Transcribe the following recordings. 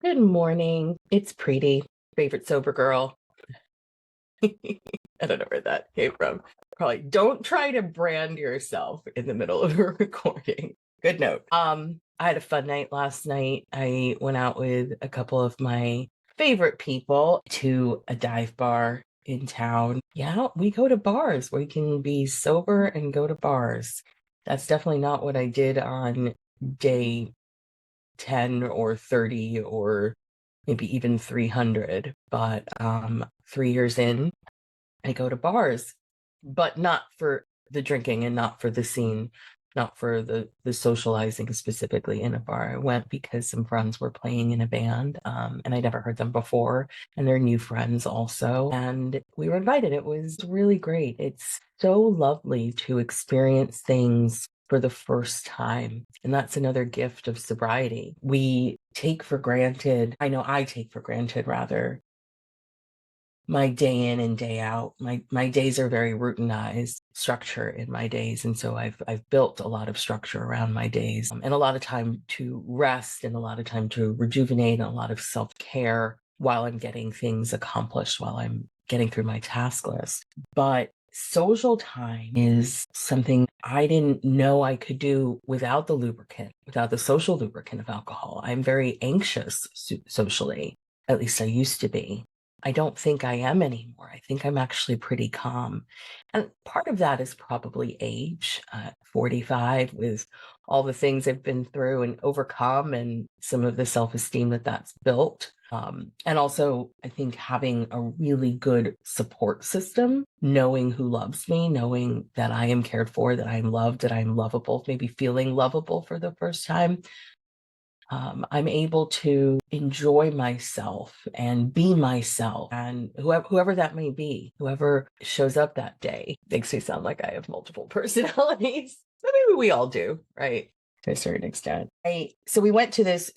Good morning. It's Preeti, favorite sober girl. I don't know where that came from. Probably don't try to brand yourself in the middle of a recording. Good note. I had a fun night last night. I went out with a couple of my favorite people to a dive bar in town. Yeah, we go to bars. We can be sober and go to bars. That's definitely not what I did on day 10 or 30 or maybe even 300. But 3 years in, I go to bars, but not for the drinking and not for the scene, not for the socializing specifically in a bar. I went because some friends were playing in a band, and I never heard them before, and they're new friends also. And we were invited. It was really great. It's so lovely to experience things for the first time. And that's another gift of sobriety. We take for granted, I know I take for granted rather, my day in and day out. My days are very routinized structure in my days. And so I've built a lot of structure around my days, and a lot of time to rest and a lot of time to rejuvenate and a lot of self-care while I'm getting things accomplished, while I'm getting through my task list. But social time is something I didn't know I could do without the lubricant, without the social lubricant of alcohol. I'm very anxious socially. At least I used to be. I don't think I am anymore. I think I'm actually pretty calm. And part of that is probably age, 45, with all the things I've been through and overcome and some of the self-esteem that that's built. And also, I think having a really good support system, knowing who loves me, knowing that I am cared for, that I'm loved, that I'm lovable, maybe feeling lovable for the first time. I'm able to enjoy myself and be myself, and whoever that may be, whoever shows up that day. Makes me sound like I have multiple personalities. But maybe we all do, right? To a certain extent. So we went to this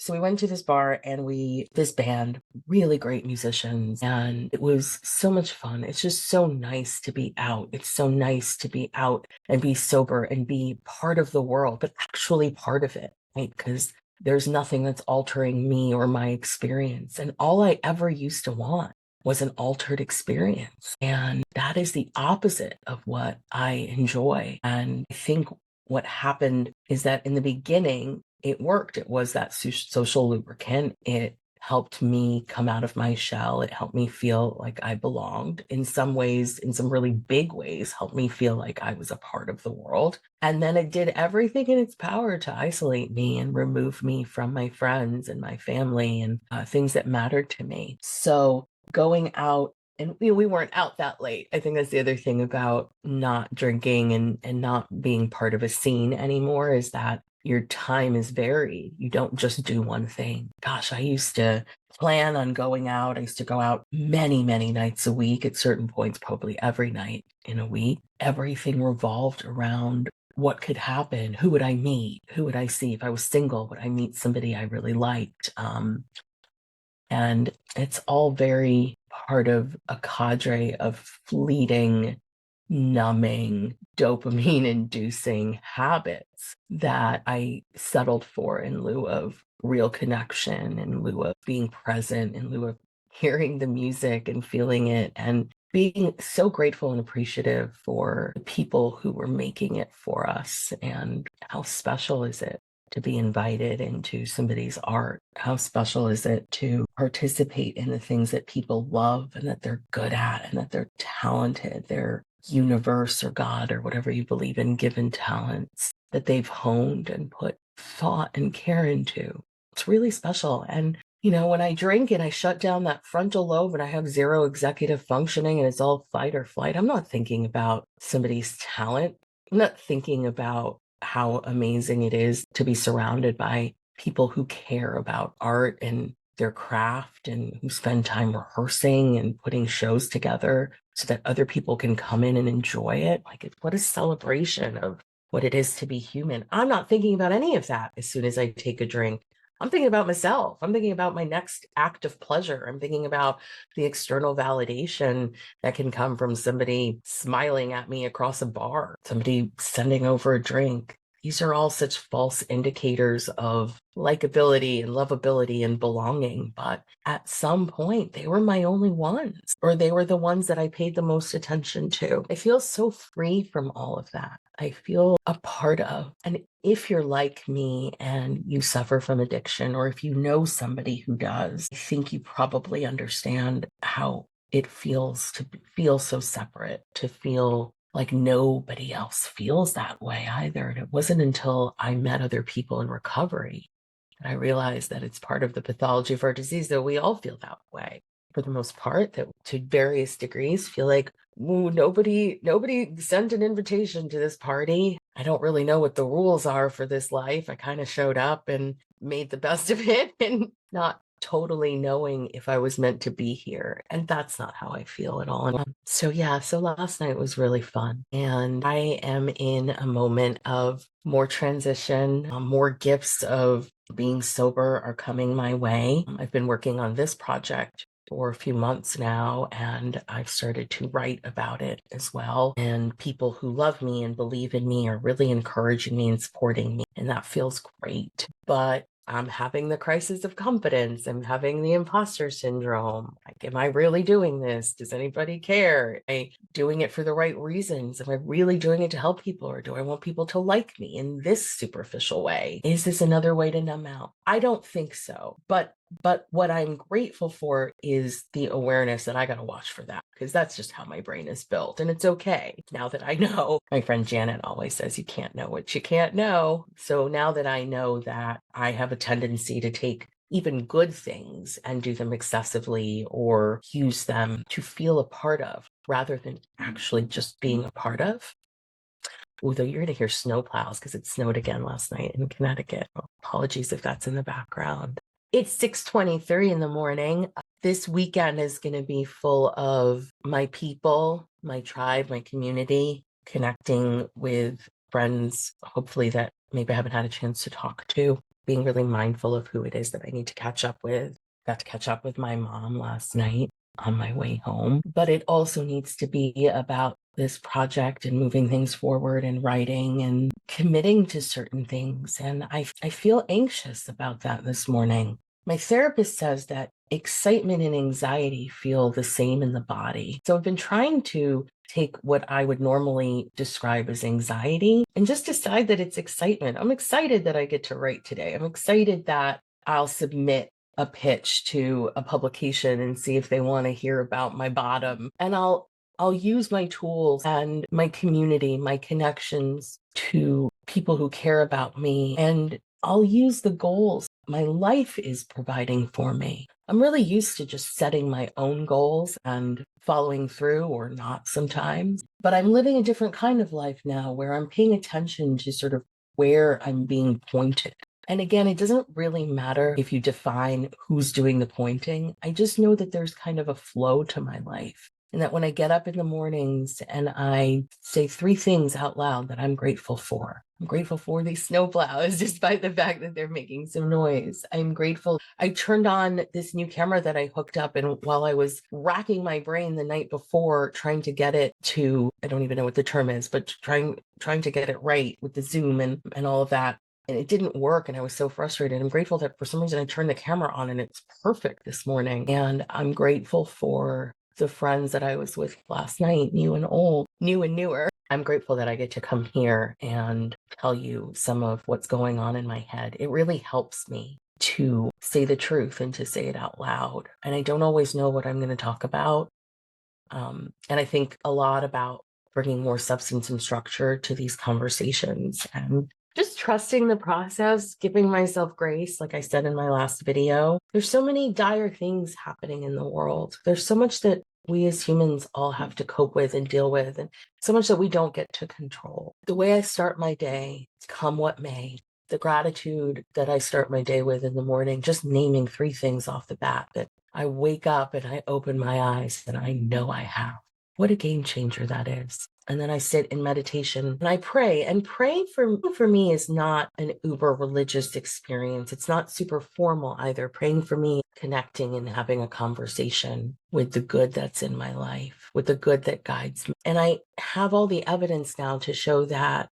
bar and this band, really great musicians, and it was so much fun. It's just so nice to be out. It's so nice to be out and be sober and be part of the world, but actually part of it, right? Because there's nothing that's altering me or my experience. And all I ever used to want was an altered experience. And that is the opposite of what I enjoy. And I think what happened is that in the beginning, it worked. It was that social lubricant. It helped me come out of my shell. It helped me feel like I belonged. In some ways, in some really big ways, helped me feel like I was a part of the world. And then it did everything in its power to isolate me and remove me from my friends and my family and things that mattered to me. So going out, and we weren't out that late. I think that's the other thing about not drinking and not being part of a scene anymore, is that your time is varied. You don't just do one thing. Gosh, I used to plan on going out. I used to go out many, many nights a week, at certain points, probably every night in a week. Everything revolved around what could happen. Who would I meet? Who would I see? If I was single, would I meet somebody I really liked? And it's all very part of a cadre of fleeting, numbing, dopamine inducing habits that I settled for in lieu of real connection, in lieu of being present, in lieu of hearing the music and feeling it, and being so grateful and appreciative for the people who were making it for us. And how special is it to be invited into somebody's art? How special is it to participate in the things that people love and that they're good at and that they're talented, their universe or God or whatever you believe in, given talents that they've honed and put thought and care into? It's really special. And when I drink and I shut down that frontal lobe and I have zero executive functioning and it's all fight or flight, I'm not thinking about somebody's talent. I'm not thinking about how amazing it is to be surrounded by people who care about art and their craft and who spend time rehearsing and putting shows together so that other people can come in and enjoy it. Like, what a celebration of what it is to be human. I'm not thinking about any of that as soon as I take a drink. I'm thinking about myself. I'm thinking about my next act of pleasure. I'm thinking about the external validation that can come from somebody smiling at me across a bar, somebody sending over a drink, These are all such false indicators of likability and lovability and belonging. But at some point, they were my only ones, or they were the ones that I paid the most attention to. I feel so free from all of that. I feel a part of. And if you're like me and you suffer from addiction, or if you know somebody who does, I think you probably understand how it feels to feel so separate, to feel like nobody else feels that way either. And it wasn't until I met other people in recovery that I realized that it's part of the pathology of our disease that we all feel that way for the most part, that to various degrees feel like, ooh, nobody sent an invitation to this party. I don't really know what the rules are for this life. I kind of showed up and made the best of it and not totally knowing if I was meant to be here. And that's not how I feel at all. So last night was really fun. And I am in a moment of more transition, more gifts of being sober are coming my way. I've been working on this project for a few months now, and I've started to write about it as well. And people who love me and believe in me are really encouraging me and supporting me, and that feels great. But I'm having the crisis of confidence. I'm having the imposter syndrome. Like, am I really doing this? Does anybody care? Am I doing it for the right reasons? Am I really doing it to help people, or do I want people to like me in this superficial way? Is this another way to numb out? I don't think so. But what I'm grateful for is the awareness that I got to watch for that, because that's just how my brain is built. And it's okay now that I know. My friend Janet always says you can't know what you can't know. So now that I know that I have a tendency to take even good things and do them excessively or use them to feel a part of rather than actually just being a part of. Although you're going to hear snow plows because it snowed again last night in Connecticut. Apologies if that's in the background. It's 6:23 in the morning. This weekend is going to be full of my people, my tribe, my community, connecting with friends, hopefully that maybe I haven't had a chance to talk to, being really mindful of who it is that I need to catch up with. Got to catch up with my mom last night on my way home, but it also needs to be about this project and moving things forward and writing and committing to certain things. And I feel anxious about that this morning. My therapist says that excitement and anxiety feel the same in the body. So I've been trying to take what I would normally describe as anxiety and just decide that it's excitement. I'm excited that I get to write today. I'm excited that I'll submit a pitch to a publication and see if they want to hear about my bottom. And I'll use my tools and my community, my connections to people who care about me, and I'll use the goals my life is providing for me. I'm really used to just setting my own goals and following through or not sometimes, but I'm living a different kind of life now where I'm paying attention to sort of where I'm being pointed. And again, it doesn't really matter if you define who's doing the pointing. I just know that there's kind of a flow to my life. And that when I get up in the mornings and I say 3 things out loud that I'm grateful for. I'm grateful for these snowplows, despite the fact that they're making some noise. I'm grateful. I turned on this new camera that I hooked up, and while I was racking my brain the night before trying to get it to, I don't even know what the term is, but trying to get it right with the zoom and all of that. And it didn't work, and I was so frustrated. I'm grateful that for some reason I turned the camera on and it's perfect this morning. And I'm grateful for the friends that I was with last night, new and old, new and newer. I'm grateful that I get to come here and tell you some of what's going on in my head. It really helps me to say the truth and to say it out loud. And I don't always know what I'm going to talk about. And I think a lot about bringing more substance and structure to these conversations and just trusting the process, giving myself grace, like I said in my last video. There's so many dire things happening in the world. There's so much that we as humans all have to cope with and deal with, and so much that we don't get to control. The way I start my day, come what may, the gratitude that I start my day with in the morning, just naming 3 things off the bat that I wake up and I open my eyes and I know I have. What a game changer that is. And then I sit in meditation and I pray. And praying for me is not an uber religious experience. It's not super formal either. Praying for me, connecting and having a conversation with the good that's in my life, with the good that guides me. And I have all the evidence now to show that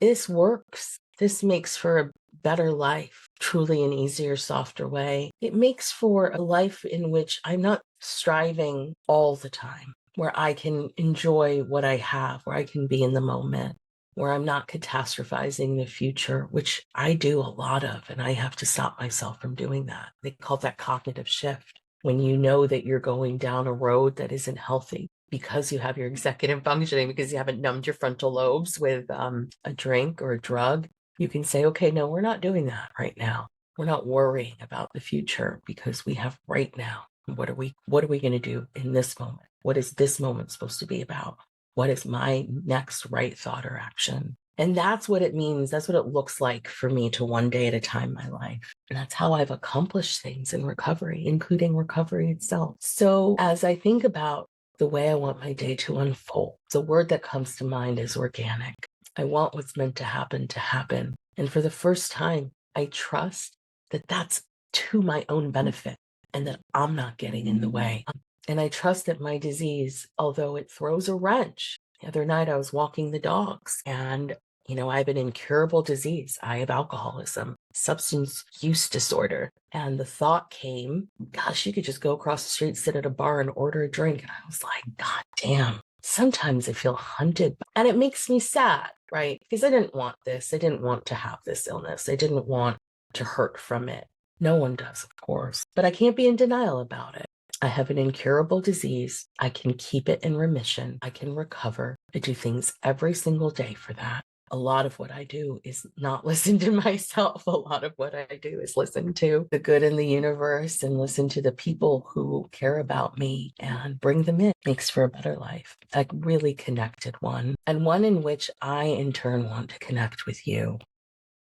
this works. This makes for a better life, truly an easier, softer way. It makes for a life in which I'm not striving all the time, where I can enjoy what I have, where I can be in the moment, where I'm not catastrophizing the future, which I do a lot of, and I have to stop myself from doing that. They call that cognitive shift. When you know that you're going down a road that isn't healthy because you have your executive functioning, because you haven't numbed your frontal lobes with a drink or a drug, you can say, okay, no, we're not doing that right now. We're not worrying about the future because we have right now. What are we going to do in this moment? What is this moment supposed to be about? What is my next right thought or action? And that's what it means. That's what it looks like for me to one day at a time in my life. And that's how I've accomplished things in recovery, including recovery itself. So as I think about the way I want my day to unfold, the word that comes to mind is organic. I want what's meant to happen to happen. And for the first time, I trust that that's to my own benefit and that I'm not getting in the way. And I trust that my disease, although it throws a wrench. The other night I was walking the dogs and, I have an incurable disease. I have alcoholism, substance use disorder. And the thought came, gosh, you could just go across the street, sit at a bar and order a drink. And I was like, God damn, sometimes I feel hunted. And it makes me sad, right? Because I didn't want this. I didn't want to have this illness. I didn't want to hurt from it. No one does, of course. But I can't be in denial about it. I have an incurable disease. I can keep it in remission. I can recover. I do things every single day for that. A lot of what I do is not listen to myself. A lot of what I do is listen to the good in the universe and listen to the people who care about me and bring them in. Makes for a better life. A really connected one, and one in which I in turn want to connect with you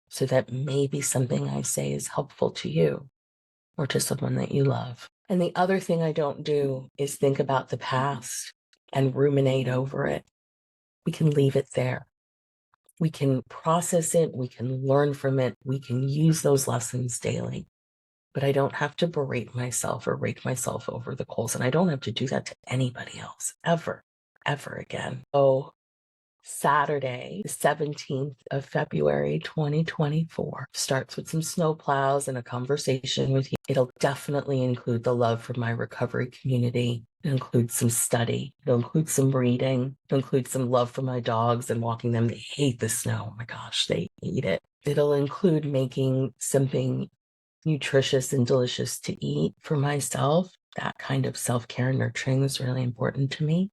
so that maybe something I say is helpful to you or to someone that you love. And the other thing I don't do is think about the past and ruminate over it. We can leave it there. We can process it. We can learn from it. We can use those lessons daily. But I don't have to berate myself or rake myself over the coals. And I don't have to do that to anybody else ever, ever again. So Saturday, the 17th of February, 2024, starts with some snowplows and a conversation with you. It'll definitely include the love for my recovery community. It'll include some study. It'll include some reading. It'll include some love for my dogs and walking them. They hate the snow. Oh my gosh, they hate it. It'll include making something nutritious and delicious to eat for myself. That kind of self-care and nurturing is really important to me.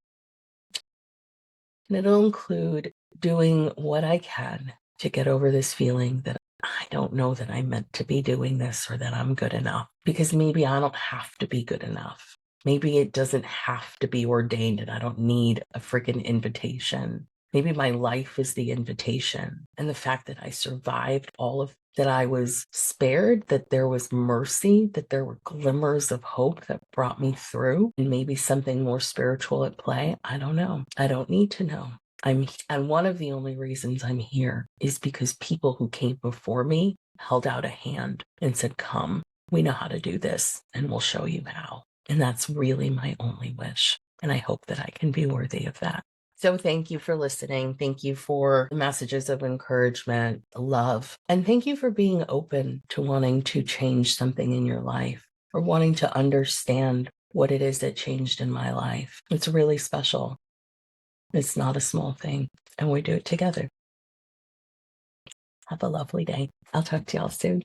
And it'll include doing what I can to get over this feeling that I don't know that I'm meant to be doing this or that I'm good enough, because maybe I don't have to be good enough. Maybe it doesn't have to be ordained and I don't need a freaking invitation. Maybe my life is the invitation. And the fact that I survived all of that, I was spared, that there was mercy, that there were glimmers of hope that brought me through, and maybe something more spiritual at play. I don't know. I don't need to know. And one of the only reasons I'm here is because people who came before me held out a hand and said, come, we know how to do this and we'll show you how. And that's really my only wish. And I hope that I can be worthy of that. So thank you for listening. Thank you for the messages of encouragement, love, and thank you for being open to wanting to change something in your life or wanting to understand what it is that changed in my life. It's really special. It's not a small thing, and we do it together. Have a lovely day. I'll talk to y'all soon.